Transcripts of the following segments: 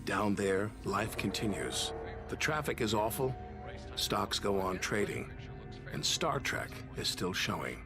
Down there, life continues. The traffic is awful, stocks go on trading, and Star Trek is still showing.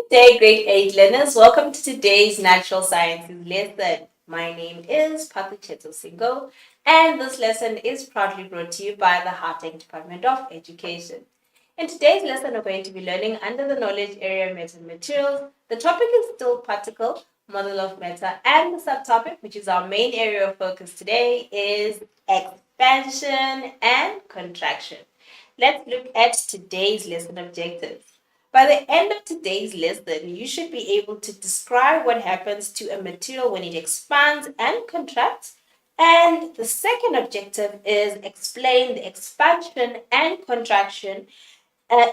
Day, grade 8 learners. Welcome to today's Natural Sciences lesson. My name is Patucheto Singo, and this lesson is proudly brought to you by the Gauteng Department of Education. In today's lesson, we're going to be learning under the knowledge area metamaterials. The topic is still particle, model of matter, and the subtopic, which is our main area of focus today, is expansion and contraction. Let's look at today's lesson objectives. By the end of today's lesson, you should be able to describe what happens to a material when it expands and contracts. And the second objective is explain the expansion and contraction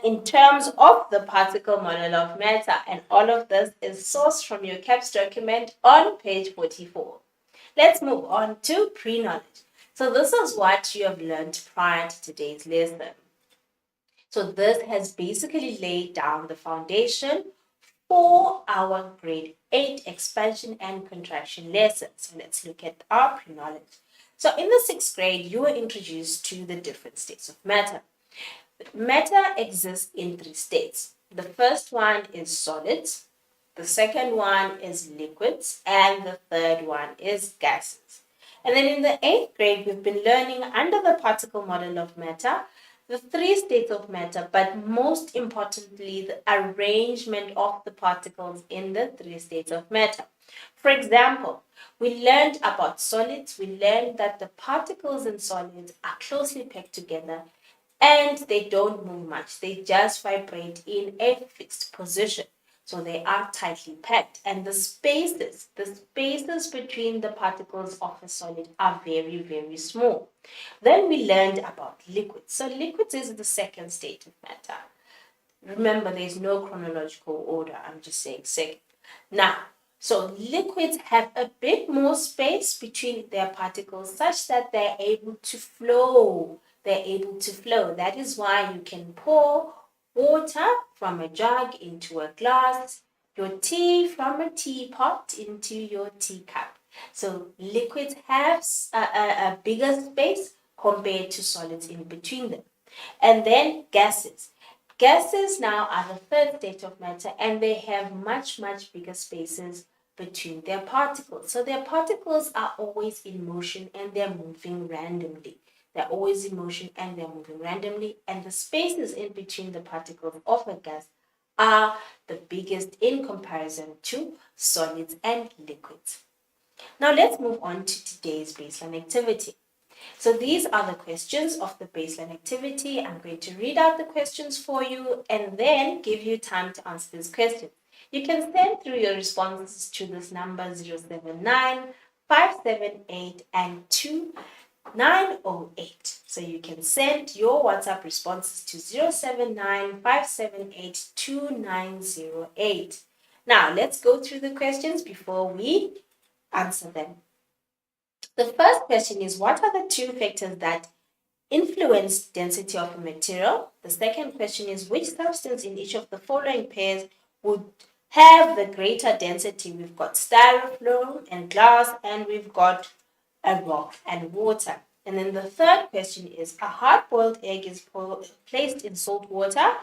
in terms of the particle model of matter. And all of this is sourced from your CAPS document on page 44. Let's move on to pre-knowledge. So this is what you have learned prior to today's lesson. So this has basically laid down the foundation for our grade 8 expansion and contraction lesson. So let's look at our pre-knowledge. So in the 6th grade, you were introduced to the different states of matter. Matter exists in 3 states. The first one is solids, the second one is liquids, and the third one is gases. And then in the 8th grade, we've been learning under the particle model of matter, the 3 states of matter, but most importantly, the arrangement of the particles in the 3 states of matter. For example, we learned about solids. We learned that the particles in solids are closely packed together and they don't move much. They just vibrate in a fixed position. So they are tightly packed. And the spaces between the particles of a solid are very, very small. Then we learned about liquids. So liquids is the second state of matter. Remember, there's no chronological order. I'm just saying second. Now, so liquids have a bit more space between their particles such that they're able to flow. That is why you can pour water from a jug into a glass, your tea from a teapot into your teacup. So liquids have a bigger space compared to solids in between them. And then gases. Gases now are the third state of matter and they have much, much bigger spaces between their particles. So their particles are always in motion and they're moving randomly. They're always in motion and they're moving randomly, and the spaces in between the particles of a gas are the biggest in comparison to solids and liquids. Now let's move on to today's baseline activity. So these are the questions of the baseline activity. I'm going to read out the questions for you and then give you time to answer these questions. You can send through your responses to this number 079 578 and 2908. So you can send your WhatsApp responses to 079 578 2908. Now let's go through the questions before we answer them. The first question is, what are the 2 factors that influence density of a material? The second question is, which substance in each of the following pairs would have the greater density? We've got styrofoam and glass, and we've got a rock and water. And then the third question is, a hard-boiled egg is placed in salt water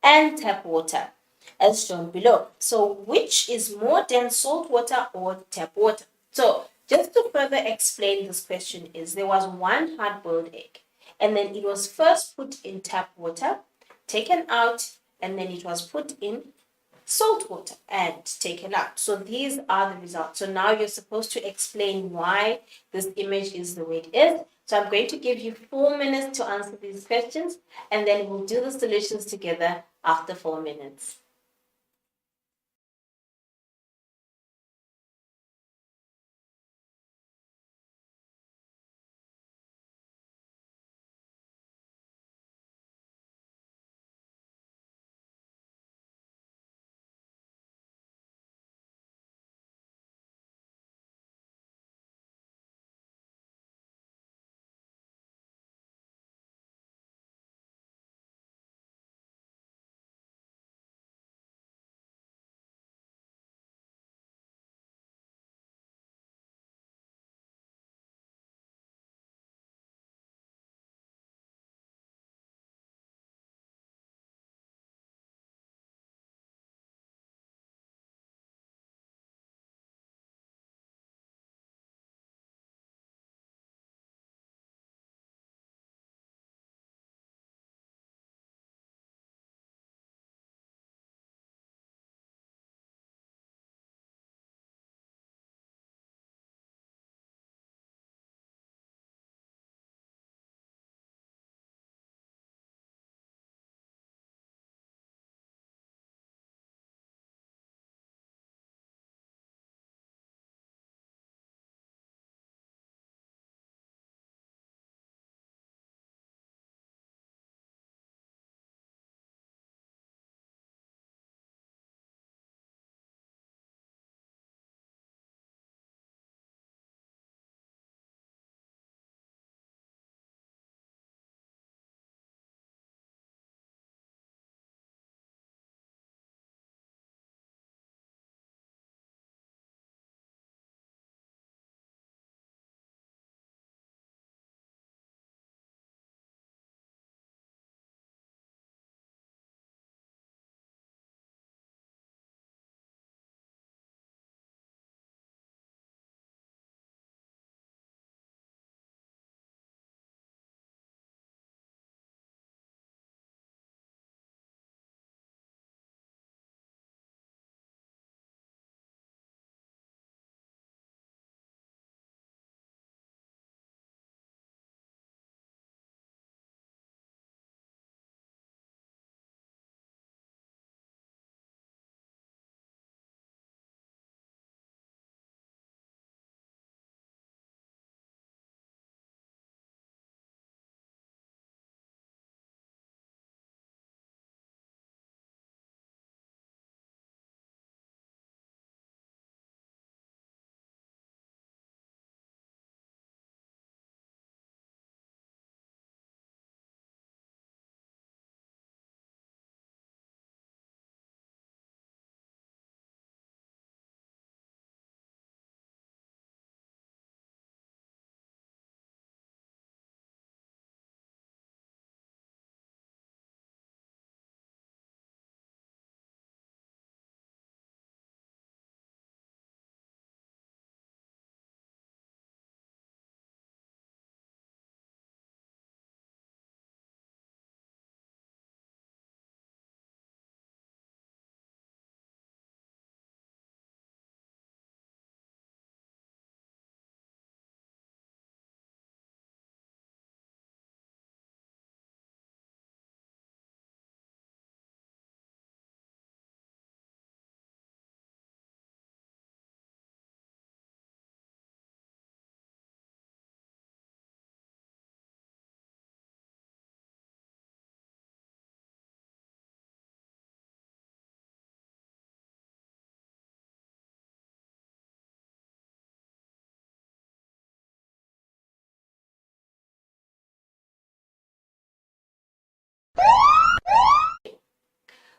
and tap water, as shown below. So which is more dense, salt water or tap water? So just to further explain this question is, there was one hard-boiled egg and then it was first put in tap water, taken out, and then it was put in salt water and taken out. So these are the results. So now you're supposed to explain why this image is the way it is. So I'm going to give you 4 minutes to answer these questions and then we'll do the solutions together after 4 minutes.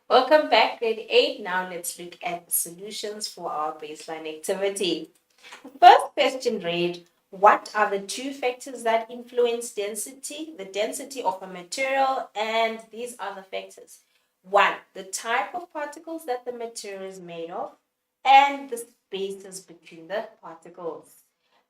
Welcome back, grade 8. Now let's look at the solutions for our baseline activity. The first question read, what are the two factors that influence density, the density of a material? And these are the factors. 1. The type of particles that the material is made of, and the spaces between the particles.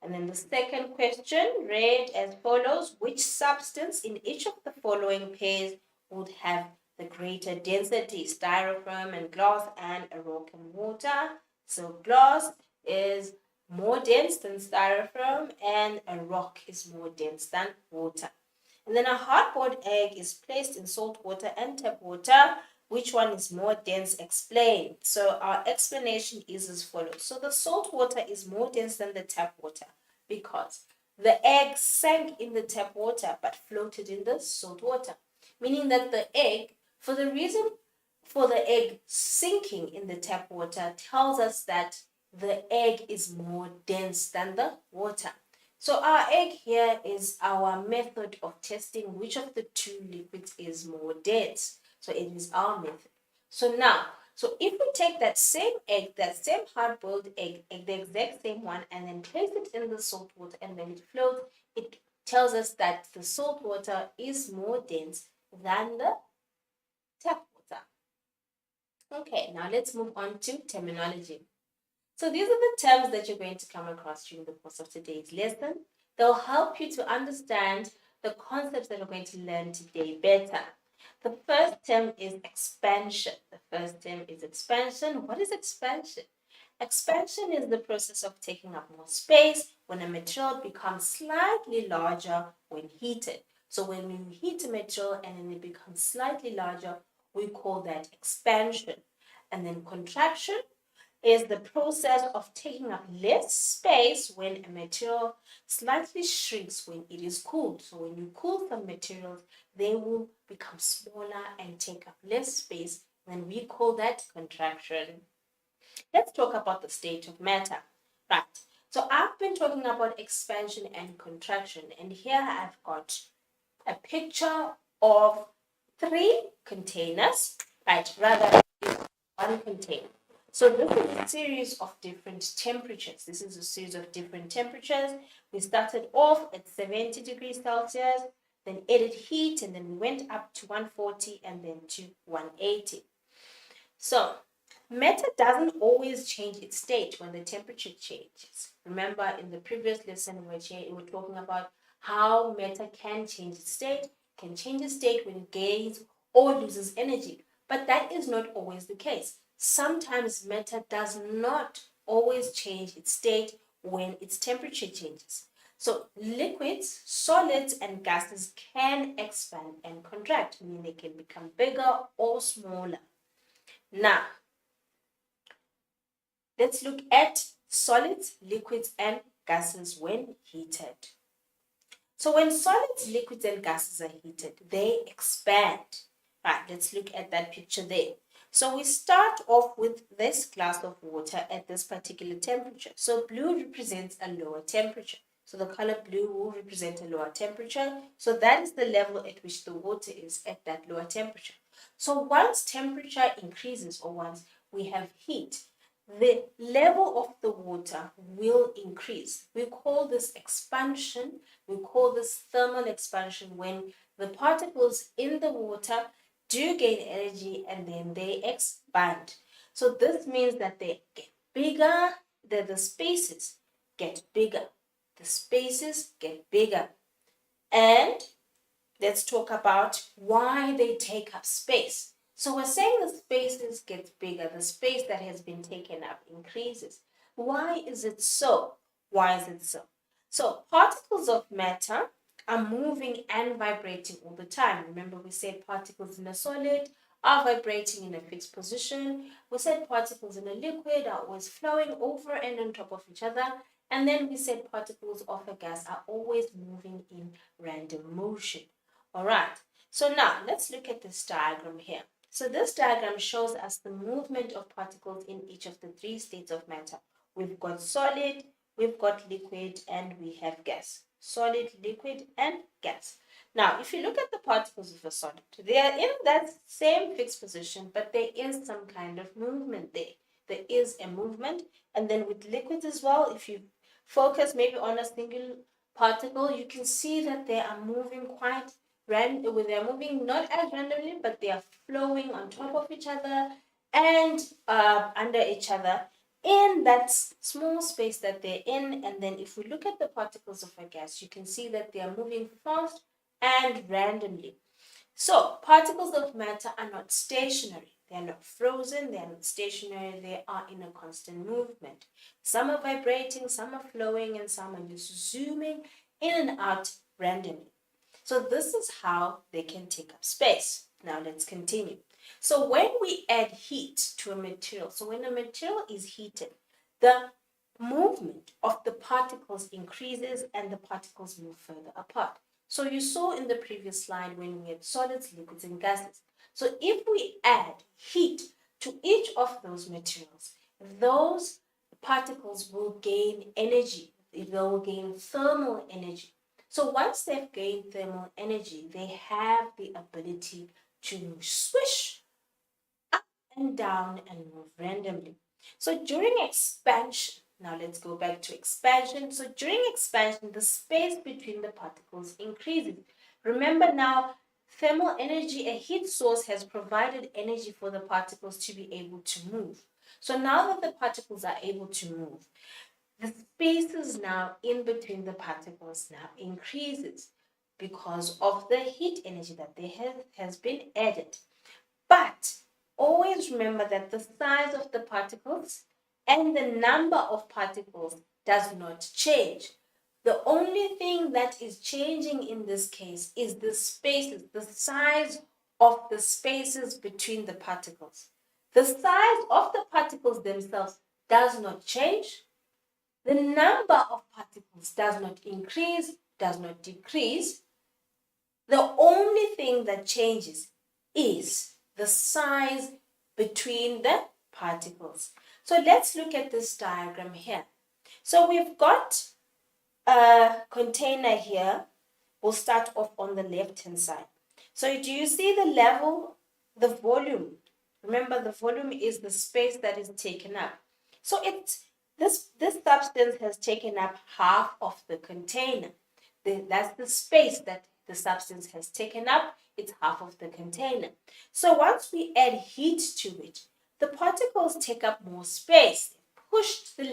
And then the second question read as follows, which substance in each of the following pairs would have the greater density, styrofoam and glass, and a rock and water? So glass is more dense than styrofoam, and a rock is more dense than water. And then a hard-boiled egg is placed in salt water and tap water. Which one is more dense? Explain. So our explanation is as follows. So the salt water is more dense than the tap water because the egg sank in the tap water but floated in the salt water. Meaning that the egg, for the reason for the egg sinking in the tap water, tells us that the egg is more dense than the water. So our egg here is our method of testing which of the two liquids is more dense. So it is our method. So now, so if we take that same egg, that same hard-boiled egg, the exact same one, and then place it in the salt water and then it floats, it tells us that the salt water is more dense than the tap water. Okay, now let's move on to terminology. So these are the terms that you're going to come across during the course of today's lesson. They'll help you to understand the concepts that we're going to learn today better. The first term is expansion. What is expansion? Expansion is the process of taking up more space when a material becomes slightly larger when heated. So when we heat a material and then it becomes slightly larger, we call that expansion. And then contraction is the process of taking up less space when a material slightly shrinks when it is cooled. So when you cool some materials, they will become smaller and take up less space, and we call that contraction. Let's talk about the state of matter. Right. So I've been talking about expansion and contraction, and here I've got a picture of 3 containers, right? Rather, one container. So this is a series of different temperatures. We started off at 70 degrees Celsius, then added heat, and then we went up to 140 and then to 180. So matter doesn't always change its state when the temperature changes. Remember in the previous lesson we were talking about how matter can change its state, when it gains or loses energy. But that is not always the case. Sometimes matter does not always change its state when its temperature changes. So liquids, solids, and gases can expand and contract, meaning they can become bigger or smaller. Now, let's look at solids, liquids, and gases when heated. So when solids, liquids, and gases are heated, they expand. Right, let's look at that picture there. So we start off with this glass of water at this particular temperature. So blue represents a lower temperature. So the color blue will represent a lower temperature. So that is the level at which the water is at that lower temperature. So once temperature increases or once we have heat, the level of the water will increase. We call this expansion. We call this thermal expansion when the particles in the water do gain energy and then they expand. So this means that they get bigger, that the spaces get bigger. The spaces get bigger. And let's talk about why they take up space. So we're saying the spaces get bigger, the space that has been taken up increases. Why is it so? So particles of matter are moving and vibrating all the time. Remember we said particles in a solid are vibrating in a fixed position. We said particles in a liquid are always flowing over and on top of each other. And then we said particles of a gas are always moving in random motion. All right, so now let's look at this diagram here. So this diagram shows us the movement of particles in each of the 3 states of matter. We've got solid, we've got liquid, and we have gas. Solid, liquid, and gas. Now, if you look at the particles of a solid, they are in that same fixed position, but there is some kind of movement there. There is a movement. And then with liquids as well, if you focus maybe on a single particle, you can see that they are moving quite randomly. They are moving not as randomly, but they are flowing on top of each other and under each other in that small space that they're in. And then if we look at the particles of a gas, you can see that they are moving fast and randomly. So particles of matter are not stationary. They are not frozen, they are not stationary, they are in a constant movement. Some are vibrating, some are flowing, and some are just zooming in and out randomly. So this is how they can take up space. Now let's continue. So when we add heat to a material, so when a material is heated, the movement of the particles increases and the particles move further apart. So you saw in the previous slide when we had solids, liquids, and gases. So if we add heat to each of those materials, those particles will gain energy. They will gain thermal energy. So once they've gained thermal energy, they have the ability to swish up and down and move randomly. So during expansion, now let's go back to expansion. So during expansion, the space between the particles increases. Remember now, thermal energy, a heat source, has provided energy for the particles to be able to move. So now that the particles are able to move, the spaces now in between the particles now increases because of the heat energy that has been added. But always remember that the size of the particles and the number of particles does not change. The only thing that is changing in this case is the spaces, the size of the spaces between the particles. The size of the particles themselves does not change. The number of particles does not increase, does not decrease. The only thing that changes is the size between the particles. So let's look at this diagram here. So we've got a container here. We'll start off on the left-hand side. So do you see the level, the volume? Remember, the volume is the space that is taken up. So this substance has taken up half of the container. That's the space that the substance has taken up. It's half of the container. So once we add heat to it, the particles take up more space. They've pushed the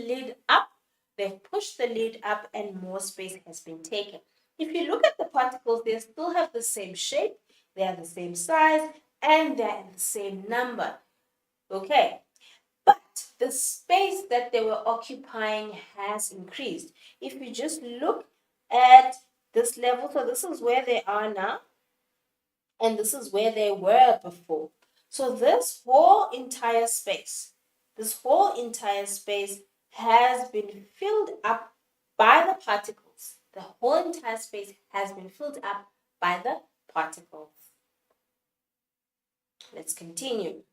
lid up and more space has been taken. If you look at the particles, they still have the same shape, they are the same size, and they're in the same number. Okay, but the space that they were occupying has increased. If you just look at this level, so this is where they are now, and this is where they were before. So this whole entire space has been filled up by the particles. The whole entire space has been filled up by the particles. Let's continue.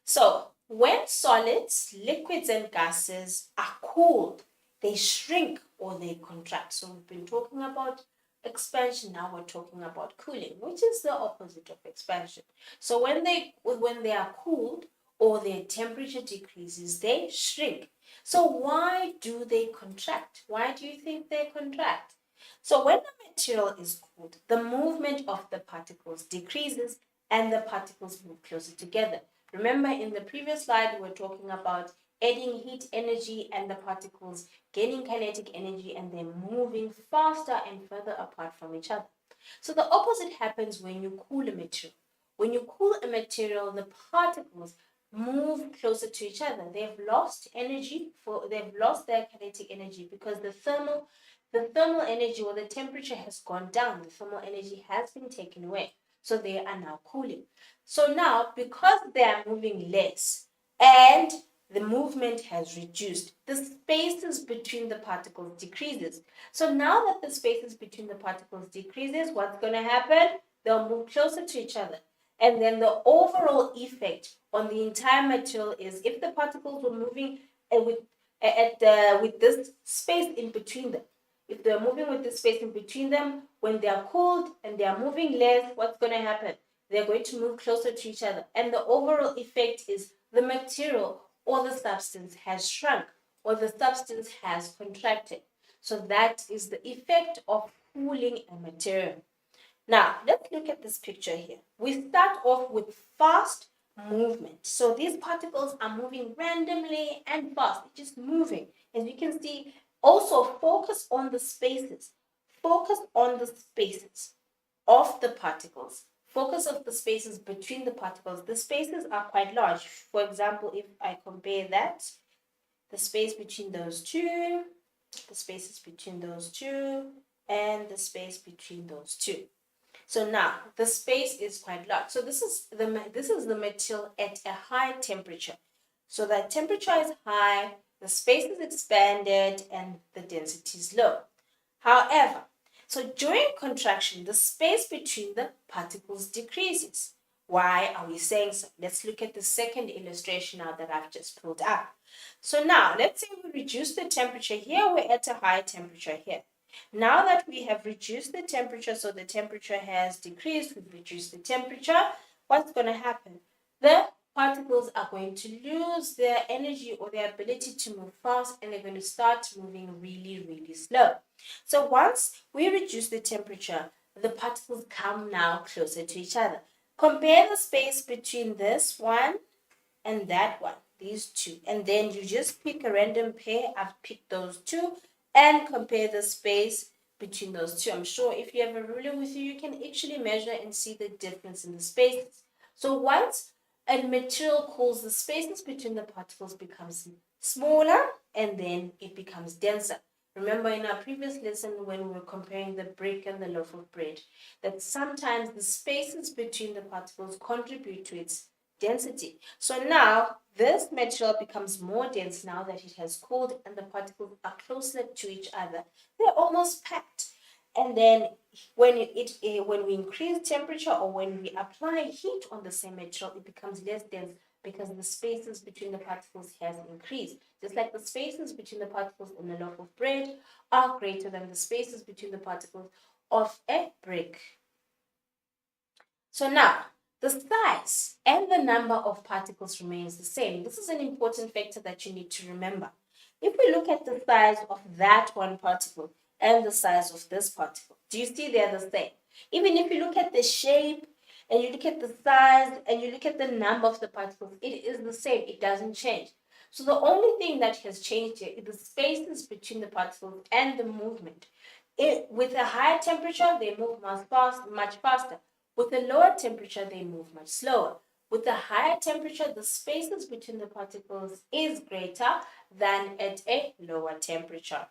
So when solids, liquids, and gases are cooled, they shrink or they contract. So we've been talking about expansion, now we're talking about cooling, which is the opposite of expansion. So when they are cooled or their temperature decreases, they shrink. So why do they contract? Why do you think they contract? So when the material is cooled, the movement of the particles decreases and the particles move closer together. Remember, in the previous slide, we were talking about adding heat energy and the particles gaining kinetic energy and they're moving faster and further apart from each other. So the opposite happens when you cool a material. When you cool a material, the particles move closer to each other. They've lost their kinetic energy because the thermal energy or the temperature has gone down. The thermal energy has been taken away. So they are now cooling. So now, because they are moving less and the movement has reduced, the spaces between the particles decreases. So now that the spaces between the particles decreases, what's going to happen? They'll move closer to each other. And then the overall effect on the entire material is if the particles were moving with this space in between them, if they're moving with the space in between them, when they're cooled and they're moving less, what's going to happen? They're going to move closer to each other. And the overall effect is the material or the substance has shrunk or the substance has contracted. So that is the effect of cooling a material. Now, let's look at this picture here. We start off with fast movement. So these particles are moving randomly and fast, just moving. As you can see, also focus on the spaces. Focus on the spaces of the particles. Focus of the spaces between the particles. The spaces are quite large. For example, if I compare that, the space between those two, the spaces between those two, and the space between those two. So now the space is quite large. So this is the material at a high temperature. So the temperature is high, the space is expanded, and the density is low. However, so during contraction, the space between the particles decreases. Why are we saying so? Let's look at the second illustration now that I've just pulled up. So now, let's say we reduce the temperature here. We're at a high temperature here. Now that we have reduced the temperature, so the temperature has decreased, we've reduced the temperature, what's going to happen? The particles are going to lose their energy or their ability to move fast, and they're going to start moving really, really slow. So once we reduce the temperature, the particles come now closer to each other. Compare the space between this one and that one, these two, and then you just pick a random pair. I've picked those two, and compare the space between those two. I'm sure if you have a ruler with you, you can actually measure and see the difference in the spaces. So once a material cools, the spaces between the particles becomes smaller, and then it becomes denser. Remember in our previous lesson when we were comparing the brick and the loaf of bread, that sometimes the spaces between the particles contribute to its density. So now this material becomes more dense now that it has cooled and the particles are closer to each other. They're almost packed. And then when we increase temperature or when we apply heat on the same material, it becomes less dense because the spaces between the particles has increased. Just like the spaces between the particles in a loaf of bread are greater than the spaces between the particles of a brick. So now, the size and the number of particles remains the same. This is an important factor that you need to remember. If we look at the size of that one particle and the size of this particle, do you see they're the same? Even if you look at the shape and you look at the size and you look at the number of the particles, it is the same. It doesn't change. So the only thing that has changed here is the spaces between the particles and the movement. With a higher temperature, they move much faster. With a lower temperature, they move much slower. With a higher temperature, the spaces between the particles is greater than at a lower temperature.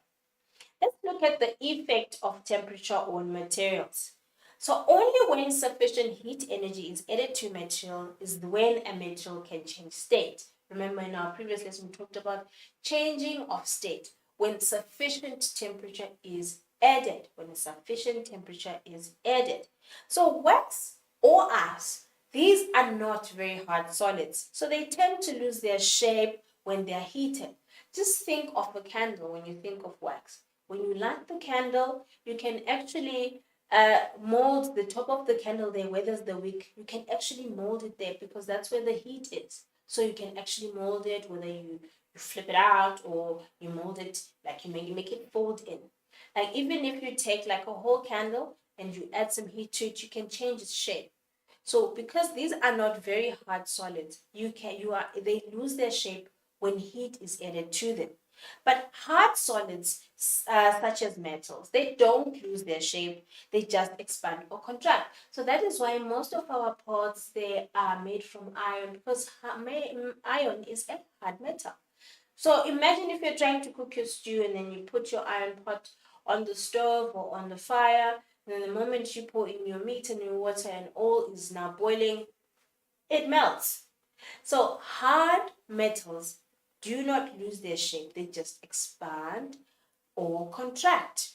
Let's look at the effect of temperature on materials. So only when sufficient heat energy is added to material is when a material can change state. Remember in our previous lesson we talked about changing of state when sufficient temperature is added. When a sufficient temperature is added. So wax or ice, these are not very hard solids. So they tend to lose their shape when they are heated. Just think of a candle when you think of wax. When you light the candle, you can actually mold the top of the candle there where there's the wick. You can actually mold it there because that's where the heat is. So you can actually mold it whether you flip it out or you mold it like you make it fold in. Like even if you take like a whole candle and you add some heat to it, you can change its shape. So because these are not very hard solids, they lose their shape when heat is added to them. But hard solids, such as metals, they don't lose their shape. They just expand or contract. So that is why most of our pots, they are made from iron because iron is a hard metal. So imagine if you're trying to cook your stew and then you put your iron pot on the stove or on the fire. And then the moment you pour in your meat and your water and all is now boiling, it melts. So hard metals do not lose their shape. They just expand or contract.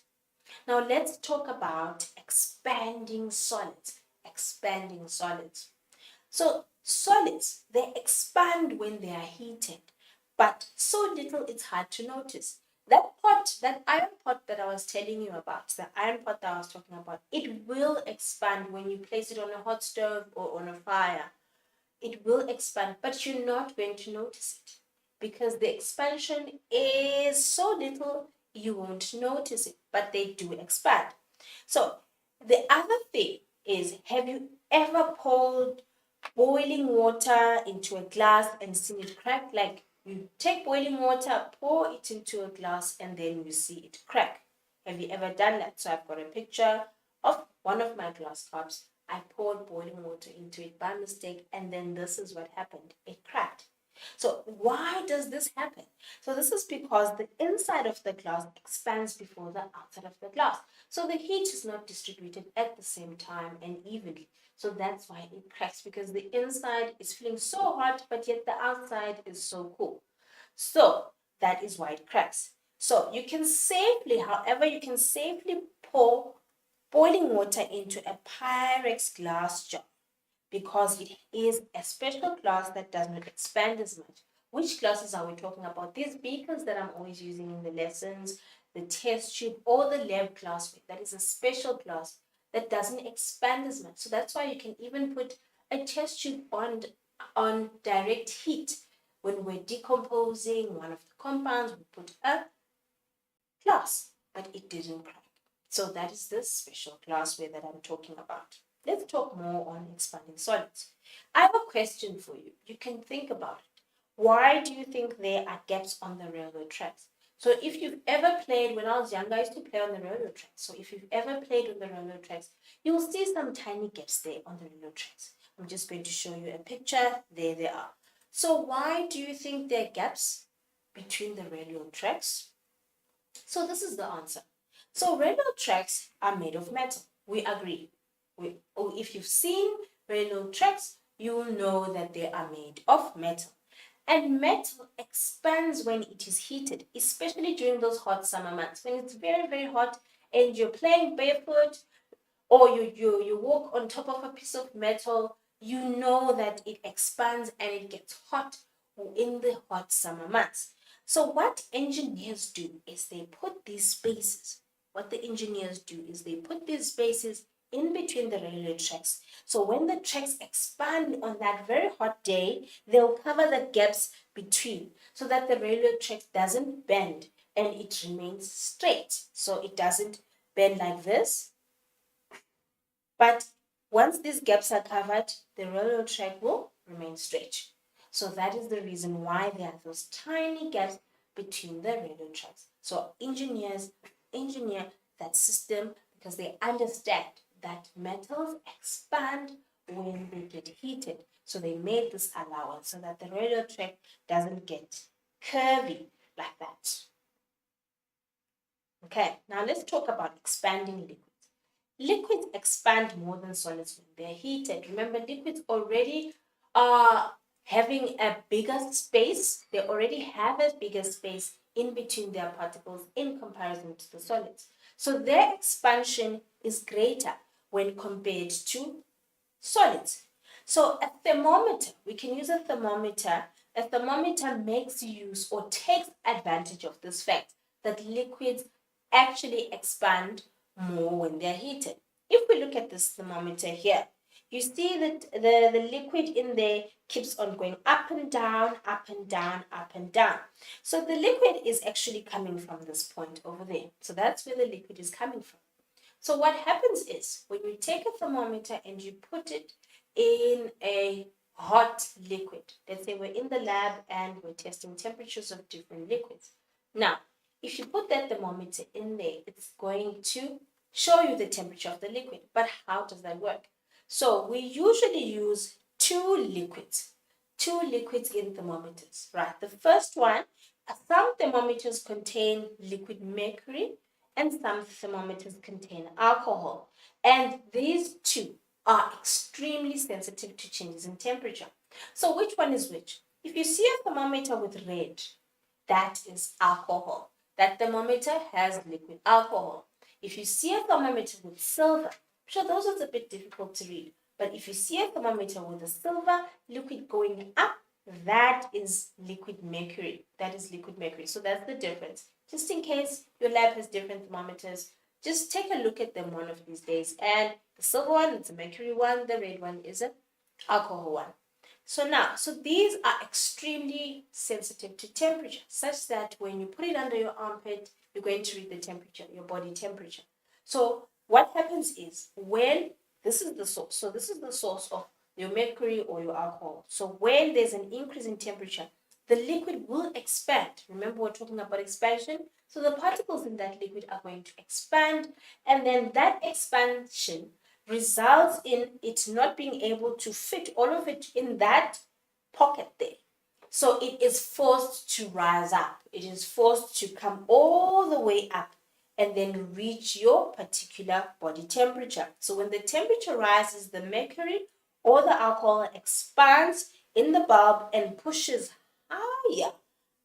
Now let's talk about expanding solids. Expanding solids. So solids, they expand when they are heated, but so little it's hard to notice. That pot, that iron pot that I was telling you about, the iron pot that I was talking about, it will expand when you place it on a hot stove or on a fire. It will expand, but you're not going to notice it because the expansion is so little you won't notice it, but they do expand. So the other thing is, have you ever poured boiling water into a glass and seen it crack? Like you take boiling water, pour it into a glass, and then you see it crack. Have you ever done that? So I've got a picture of one of my glass cups. I poured boiling water into it by mistake, and then this is what happened. It cracked. So why does this happen? So this is because the inside of the glass expands before the outside of the glass. So the heat is not distributed at the same time and evenly. So that's why it cracks, because the inside is feeling so hot, but yet the outside is so cool. So that is why it cracks. So you can safely, however, you can safely pour boiling water into a Pyrex glass jar because it is a special glass that does not expand as much. Which glasses are we talking about? These beakers that I'm always using in the lessons, the test tube, or the lab glassware. That is a special glass that doesn't expand as much. So that's why you can even put a test tube on direct heat. When we're decomposing one of the compounds, we put a glass, but it didn't crack. So that is this special glassware that I'm talking about. Let's talk more on expanding solids. I have a question for you. You can think about it. Why do you think there are gaps on the railroad tracks? So if you've ever played, when I was younger, I used to play on the railroad tracks. So if you've ever played on the railroad tracks, you'll see some tiny gaps there on the railroad tracks. I'm just going to show you a picture. There they are. So why do you think there are gaps between the railroad tracks? So this is the answer. So railroad tracks are made of metal. We agree. If you've seen railroad tracks, you will know that they are made of metal. And metal expands when it is heated, especially during those hot summer months when it's very, very hot and you're playing barefoot or you walk on top of a piece of metal, you know that it expands and it gets hot in the hot summer months. So what engineers do is they put these spaces. What the engineers do is they put these spaces in between the railway tracks. So when the tracks expand on that very hot day, they'll cover the gaps between so that the railway track doesn't bend and it remains straight. So it doesn't bend like this. But once these gaps are covered, the railroad track will remain straight. So that is the reason why there are those tiny gaps between the railroad tracks. So engineers engineer that system because they understand that metals expand when they get heated. So they made this allowance so that the railroad track doesn't get curvy like that. Okay, now let's talk about expanding liquids. Liquids expand more than solids when they're heated. Remember, liquids already are having a bigger space. They already have a bigger space in between their particles in comparison to the solids. So their expansion is greater when compared to solids. So a thermometer, we can use a thermometer. A thermometer makes use or takes advantage of this fact that liquids actually expand more when they're heated. If we look at this thermometer here, you see that the liquid in there keeps on going up and down, up and down, up and down. So the liquid is actually coming from this point over there. So that's where the liquid is coming from. So what happens is when you take a thermometer and you put it in a hot liquid, let's say we're in the lab and we're testing temperatures of different liquids. Now, if you put that thermometer in there, it's going to show you the temperature of the liquid. But how does that work? So we usually use two liquids in thermometers, right? The first one, some thermometers contain liquid mercury and some thermometers contain alcohol. And these two are extremely sensitive to changes in temperature. So which one is which? If you see a thermometer with red, that is alcohol. That thermometer has liquid alcohol. If you see a thermometer with silver, I'm sure those are a bit difficult to read, but if you see a thermometer with a silver liquid going up, that is liquid mercury. That is liquid mercury. So that's the difference. Just in case your lab has different thermometers, just take a look at them one of these days. And the silver one is a mercury one, the red one is an alcohol one. So these are extremely sensitive to temperature, such that when you put it under your armpit, you're going to read the temperature, your body temperature. So what happens is when this is the source, so this is the source of your mercury or your alcohol. So when there's an increase in temperature, the liquid will expand. Remember, we're talking about expansion. So the particles in that liquid are going to expand, and then that expansion results in it not being able to fit all of it in that pocket there. So it is forced to rise up. It is forced to come all the way up and then reach your particular body temperature. So when the temperature rises, the mercury or the alcohol expands in the bulb and pushes higher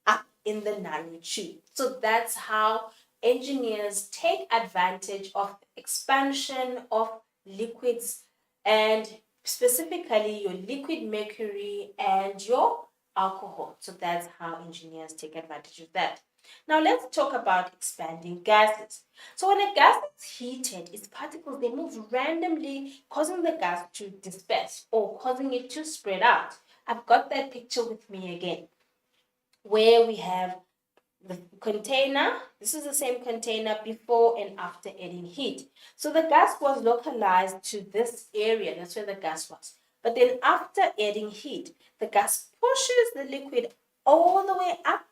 up in the nanotube. So that's how engineers take advantage of the expansion of liquids, and specifically your liquid mercury and your alcohol. So that's how engineers take advantage of that. Now let's talk about expanding gases. So when a gas is heated, its particles, they move randomly, causing the gas to disperse or causing it to spread out. I've got that picture with me again, where we have the container. This is the same container before and after adding heat. So the gas was localized to this area. That's where the gas was. But then after adding heat, the gas pushes the liquid all the way up,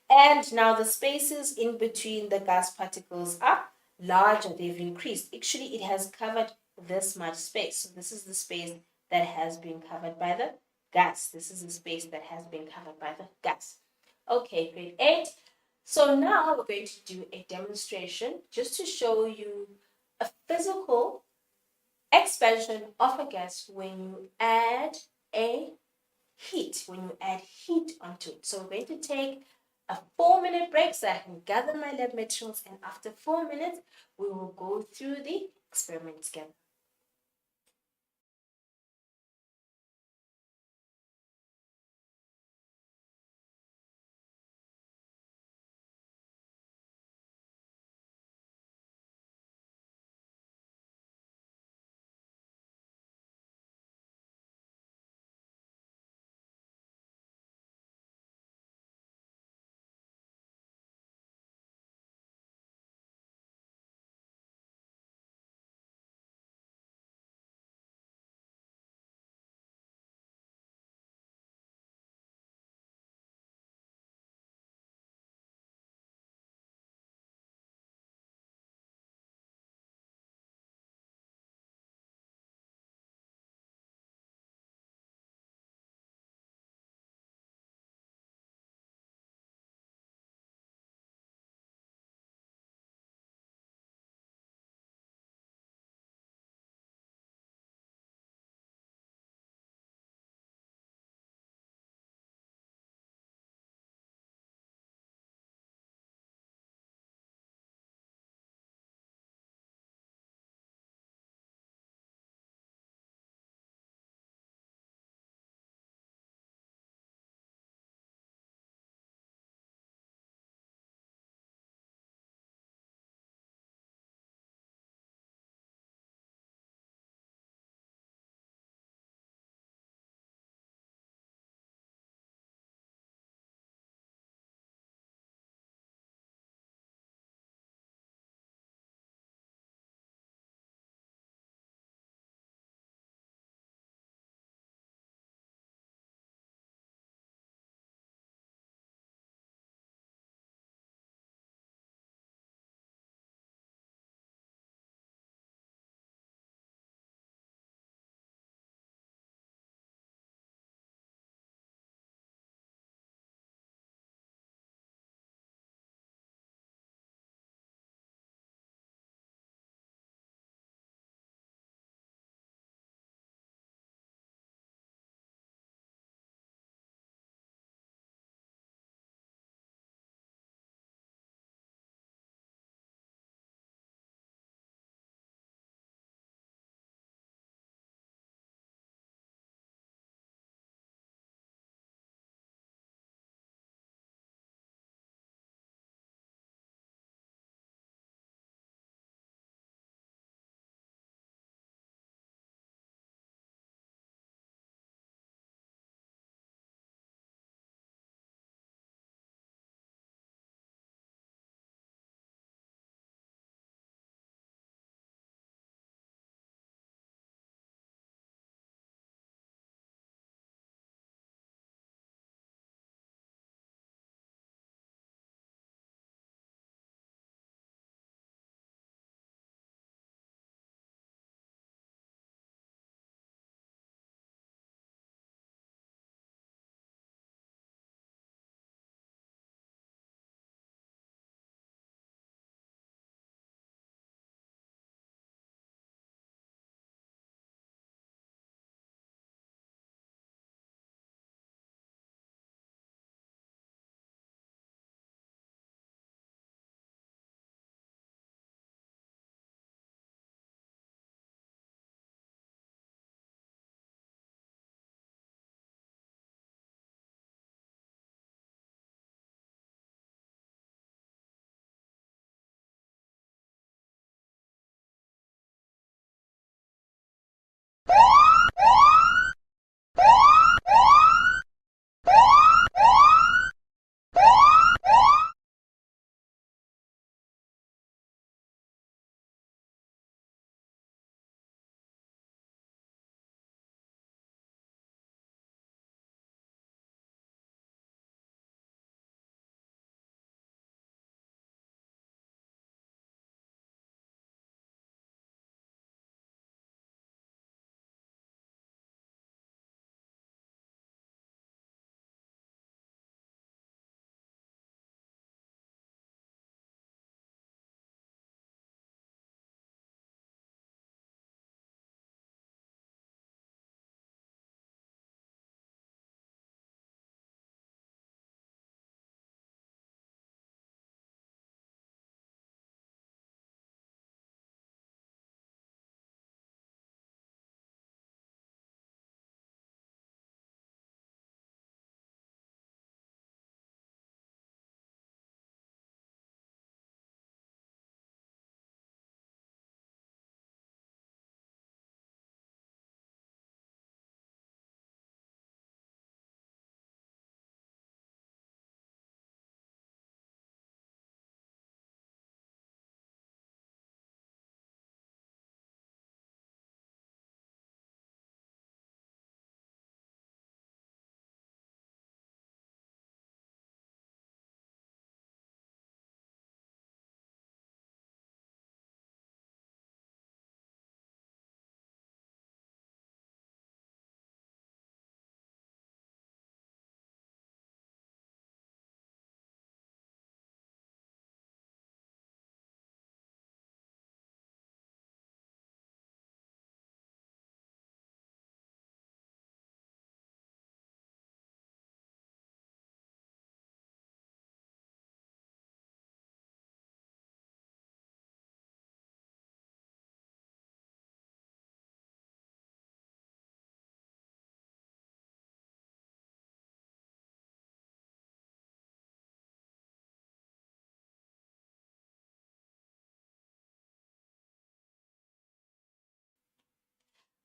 and now the spaces in between the gas particles are larger. They've increased. Actually, it has covered this much space. So this is the space that has been covered by the gas. This is the space that has been covered by the gas. Okay, grade 8. So now we're going to do a demonstration just to show you a physical expansion of a gas when you add heat onto it. So we're going to take a 4-minute break so I can gather my lab materials, and after 4 minutes, we will go through the experiment together.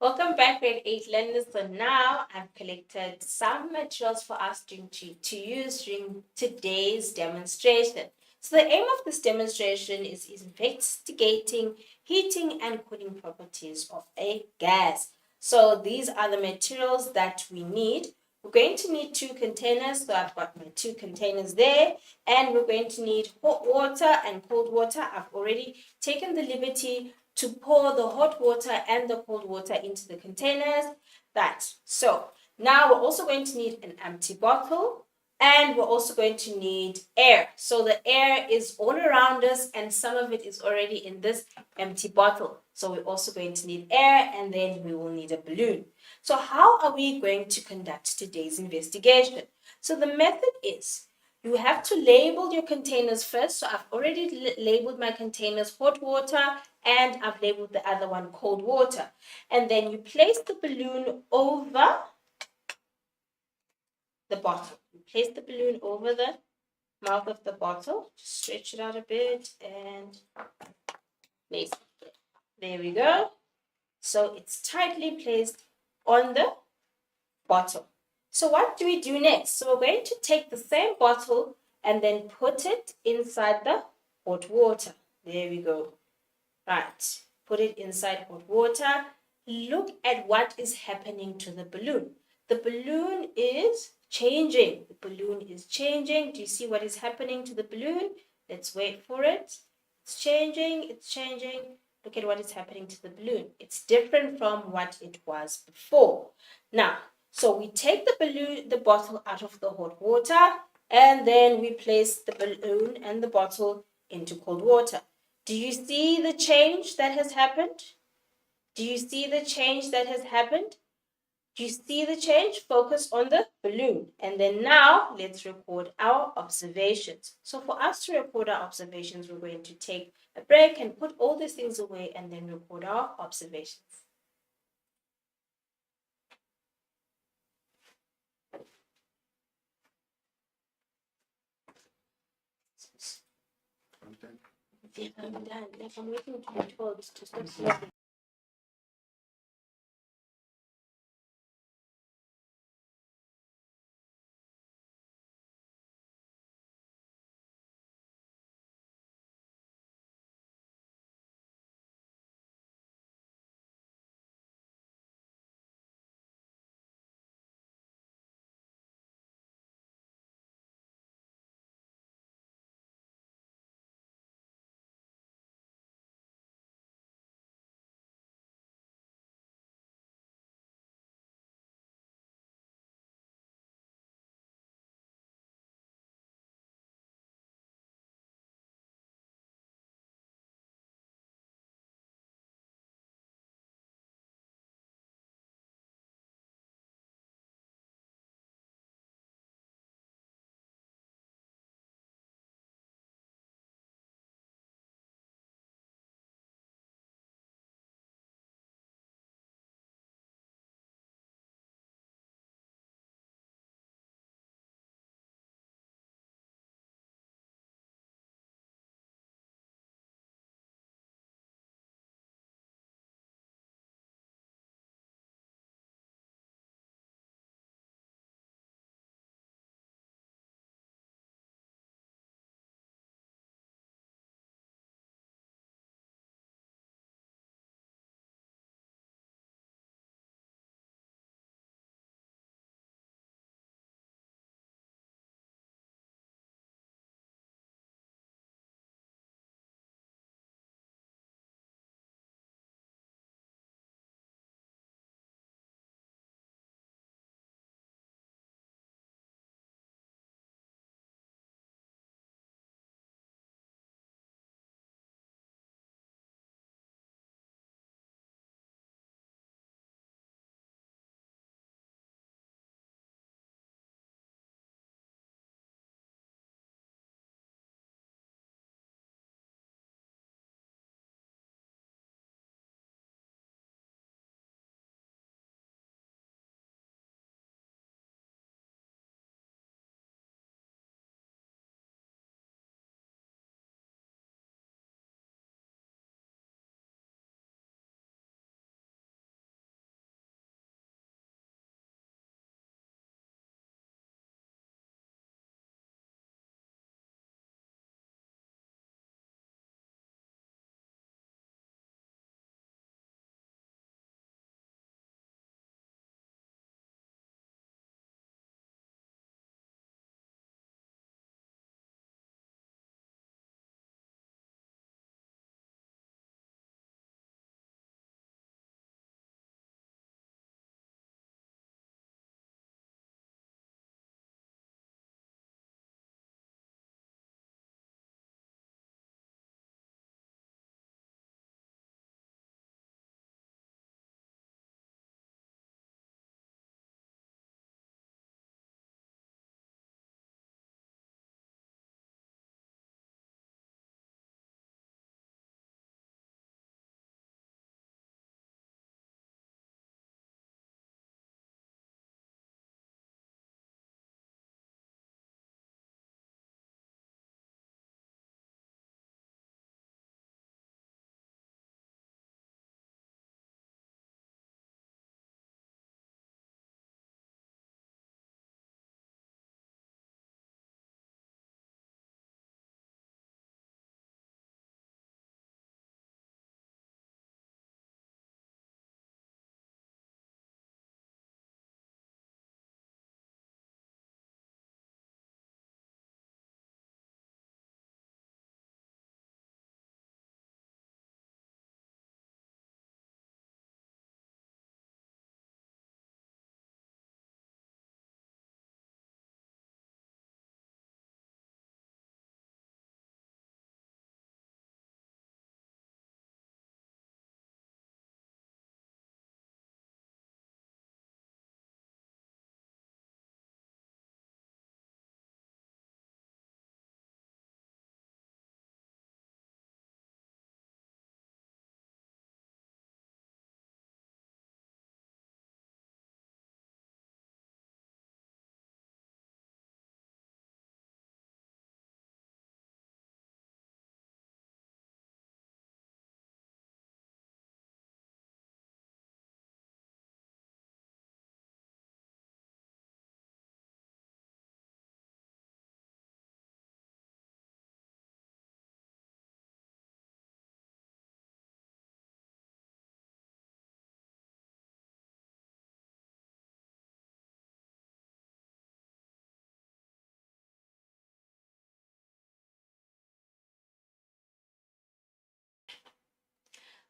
Welcome back, grade 8 learners. So now I've collected some materials for us to use during today's demonstration. So the aim of this demonstration is investigating heating and cooling properties of a gas. So these are the materials that we need. We're going to need 2 containers. So I've got my 2 containers there. And we're going to need hot water and cold water. I've already taken the liberty to pour the hot water and the cold water into the containers. So now we're also going to need an empty bottle, and we're also going to need air. So the air is all around us, and some of it is already in this empty bottle. So we're also going to need air, and then we will need a balloon. So how are we going to conduct today's investigation? So the method is, you have to label your containers first. So I've already labeled my containers hot water, and I've labeled the other one cold water. And then you place the balloon over the bottle. You place the balloon over the mouth of the bottle. Just stretch it out a bit and place it. There we go. So it's tightly placed on the bottle. So what do we do next? So we're going to take the same bottle and then put it inside the hot water. There we go. Right. Put it inside hot water. Look at what is happening to the balloon. The balloon is changing. The balloon is changing. Do you see what is happening to the balloon? Let's wait for it. It's changing. It's changing. Look at what is happening to the balloon. It's different from what it was before. Now, so we take the bottle out of the hot water, and then we place the balloon and the bottle into cold water. Do you see the change that has happened? Do you see the change that has happened? Do you see the change? Focus on the balloon. And then now let's record our observations. So for us to record our observations, we're going to take a break and put all these things away and then record our observations. I'm done. Like I'm waiting to be told to stop.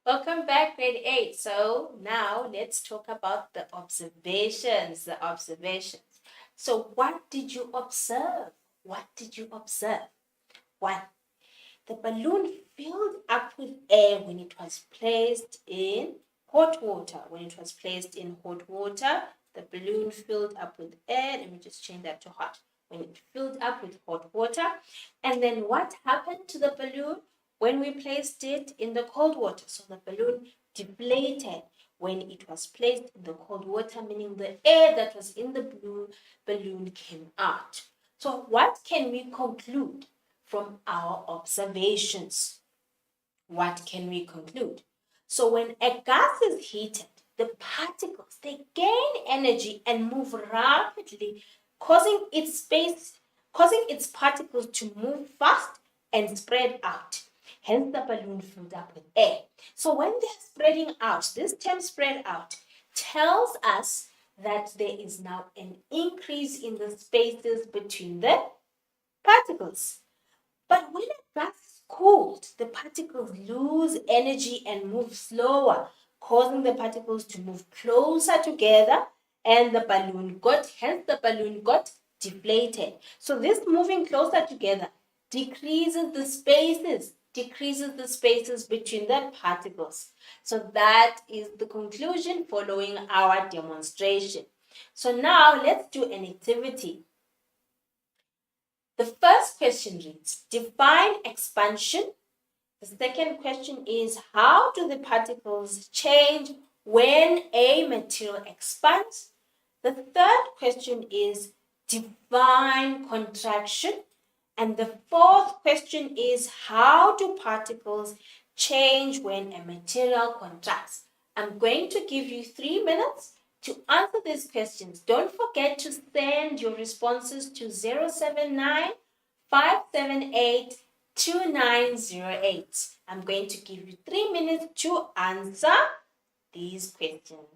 Welcome back, grade 8. So now let's talk about the observations. The observations. So what did you observe? What did you observe? 1. The balloon filled up with air when it was placed in hot water. When it was placed in hot water, the balloon filled up with air. Let me just change that to hot. When it filled up with hot water. And then what happened to the balloon when we placed it in the cold water? So the balloon deflated when it was placed in the cold water, meaning the air that was in the balloon came out. So what can we conclude from our observations? What can we conclude? So when a gas is heated, the particles, they gain energy and move rapidly, causing its particles to move fast and spread out. Hence the balloon filled up with air. So when they're spreading out, this term spread out tells us that there is now an increase in the spaces between the particles. But when a gas is cooled, the particles lose energy and move slower, causing the particles to move closer together, and hence the balloon got deflated. So this moving closer together decreases the spaces between the particles. So that is the conclusion following our demonstration. So now let's do an activity. The first question reads, define expansion. The second question is, how do the particles change when a material expands? The third question is, define contraction. And the fourth question is, how do particles change when a material contracts? I'm going to give you 3 minutes to answer these questions. Don't forget to send your responses to 079 578 2908. I'm going to give you 3 minutes to answer these questions.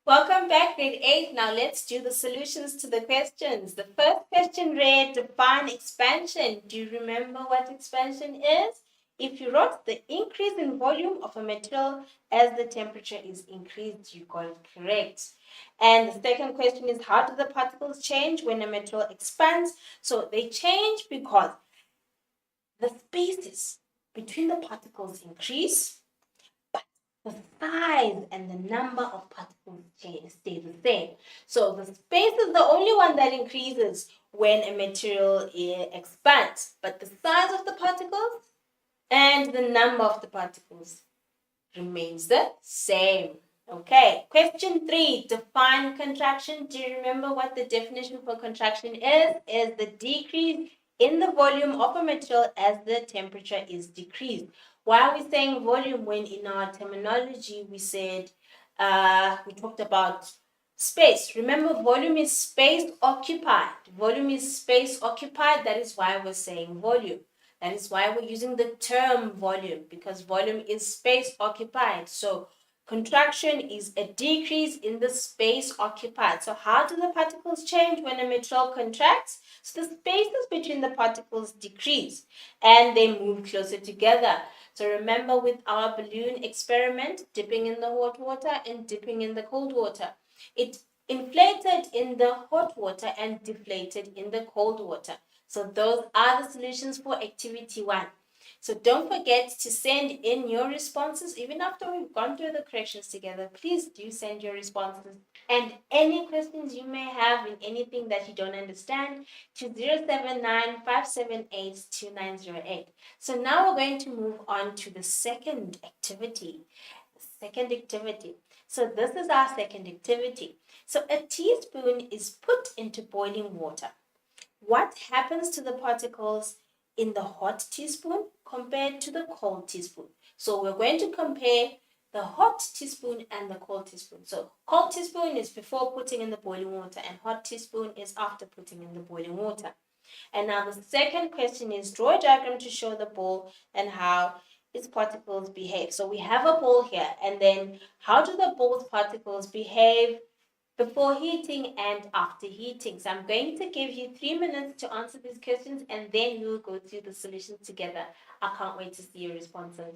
Welcome back, grade 8. Now let's do the solutions to the questions. The first question read, define expansion. Do you remember what expansion is? If you wrote the increase in volume of a material as the temperature is increased, you got it correct. And the second question is, how do the particles change when a material expands? So they change because the spaces between the particles increase, the size and the number of particles stay the same. So the space is the only one that increases when a material expands, but the size of the particles and the number of the particles remains the same. Okay, question 3, define contraction. Do you remember what the definition for contraction is? Is the decrease in the volume of a material as the temperature is decreased. Why are we saying volume when in our terminology we said, we talked about space? Remember, volume is space occupied. Volume is space occupied. That is why we're saying volume. That is why we're using the term volume, because volume is space occupied. So contraction is a decrease in the space occupied. So how do the particles change when a material contracts? So the spaces between the particles decrease and they move closer together. So remember with our balloon experiment, dipping in the hot water and dipping in the cold water. It inflated in the hot water and deflated in the cold water. So those are the solutions for activity 1. So don't forget to send in your responses. Even after we've gone through the corrections together, please do send your responses and any questions you may have in anything that you don't understand to 079-578-2908. So now we're going to move on to the second activity. So this is our second activity. So a teaspoon is put into boiling water. What happens to the particles in the hot teaspoon compared to the cold teaspoon? So we're going to compare the hot teaspoon and the cold teaspoon. So cold teaspoon is before putting in the boiling water and hot teaspoon is after putting in the boiling water. And now the second question is, draw a diagram to show the ball and how its particles behave. So we have a ball here, and then how do the ball's particles behave before heating and after heating? So I'm going to give you 3 minutes to answer these questions and then we'll go through the solutions together. I can't wait to see your responses.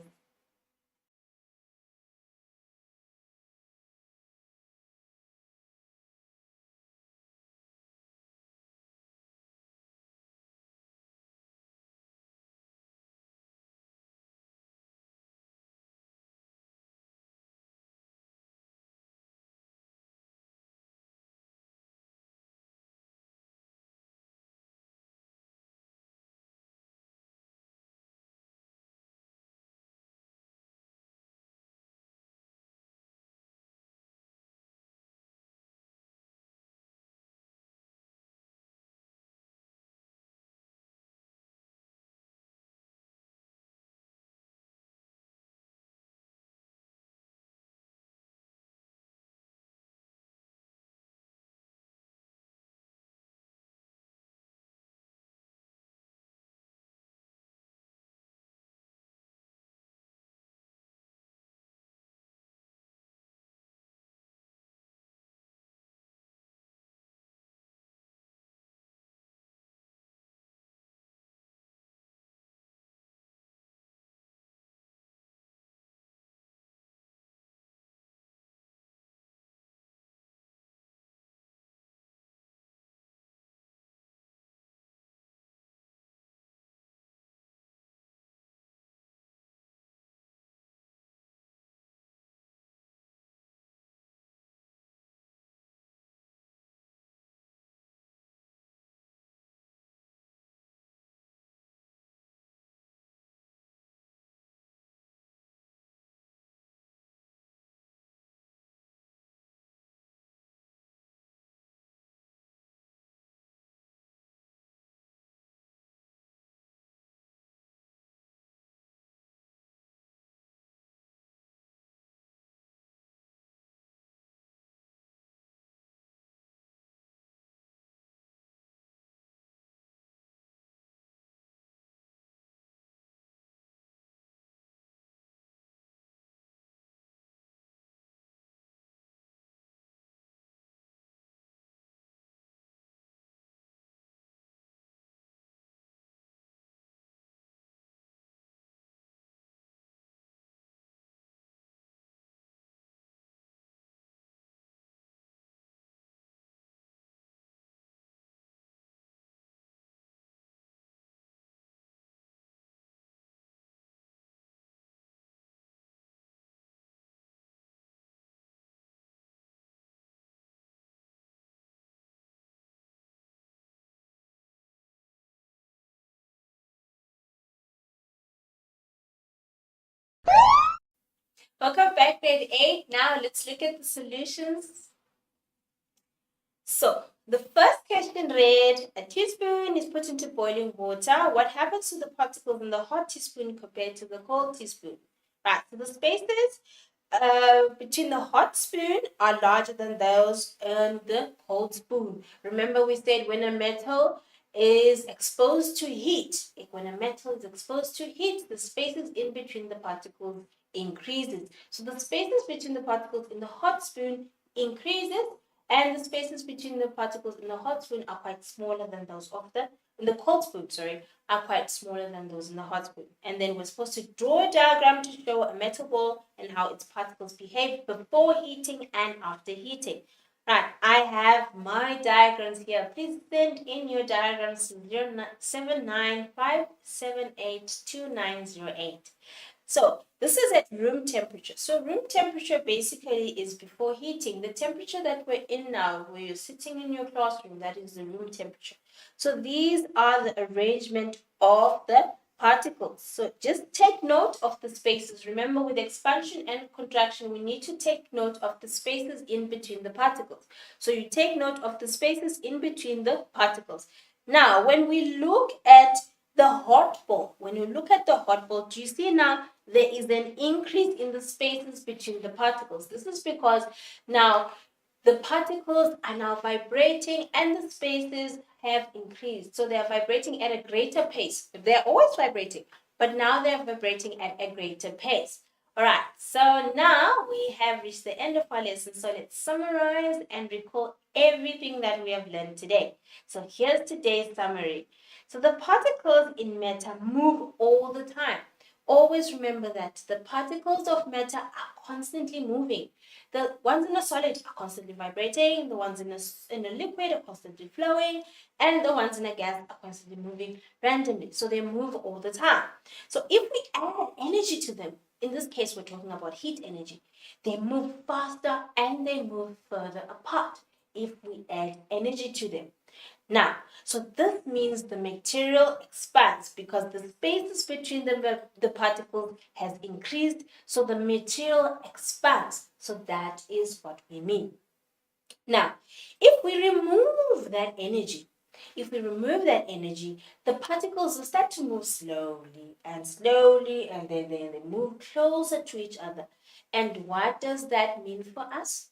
Welcome back, grade 8. Now let's look at the solutions. So, the first question read, a teaspoon is put into boiling water. What happens to the particles in the hot teaspoon compared to the cold teaspoon? Right, so the spaces between the hot spoon are larger than those in the cold spoon. Remember we said when a metal is exposed to heat, the spaces in between the particles increases. So the spaces between the particles in the hot spoon increases, and the spaces between the particles in the hot spoon are quite smaller than those of the cold spoon, are quite smaller than those in the hot spoon. And then we're supposed to draw a diagram to show a metal ball and how its particles behave before heating and after heating. Right, I have my diagrams here. Please send in your diagrams to 795782908. So this is at room temperature. So room temperature basically is before heating. The temperature that we're in now, where you're sitting in your classroom, that is the room temperature. So these are the arrangement of the particles. So just take note of the spaces. Remember, with expansion and contraction, we need to take note of the spaces in between the particles. So you take note of the spaces in between the particles. Now, when we look at the hot ball, do you see now there is an increase in the spaces between the particles? This is because now the particles are now vibrating and the spaces have increased. So they are vibrating at a greater pace. They're always vibrating, but now they're vibrating at a greater pace. All right, so now we have reached the end of our lesson. So let's summarize and recall everything that we have learned today. So here's today's summary. So the particles in matter move all the time. Always remember that the particles of matter are constantly moving. The ones in a solid are constantly vibrating, the ones in a liquid are constantly flowing, and the ones in a gas are constantly moving randomly. So they move all the time. So if we add energy to them, in this case we're talking about heat energy, they move faster and they move further apart if we add energy to them. Now, so this means the material expands because the spaces between the particles has increased, so the material expands. So that is what we mean. Now, if we remove that energy, the particles will start to move slowly, and then they move closer to each other. And what does that mean for us?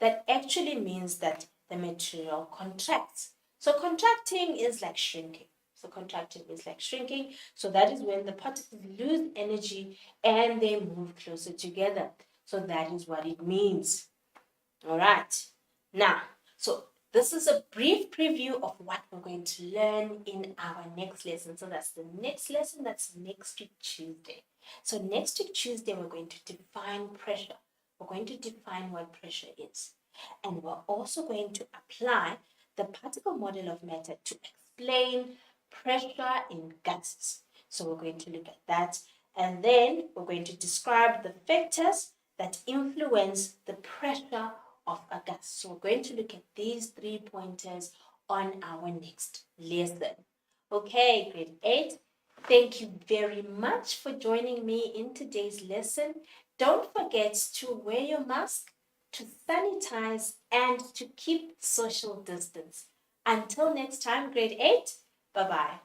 That actually means that the material contracts. So contracting is like shrinking. So that is when the particles lose energy and they move closer together. So that is what it means. All right. Now, so this is a brief preview of what we're going to learn in our next lesson. So that's the next lesson. That's next week, Tuesday. So next week, Tuesday, we're going to define pressure. We're going to define what pressure is. And we're also going to apply the particle model of matter to explain pressure in gases. So we're going to look at that. And then we're going to describe the factors that influence the pressure of a gas. So we're going to look at these 3 pointers on our next lesson. Okay, grade 8. Thank you very much for joining me in today's lesson. Don't forget to wear your mask, to sanitize, and to keep social distance. Until next time, grade 8, bye-bye.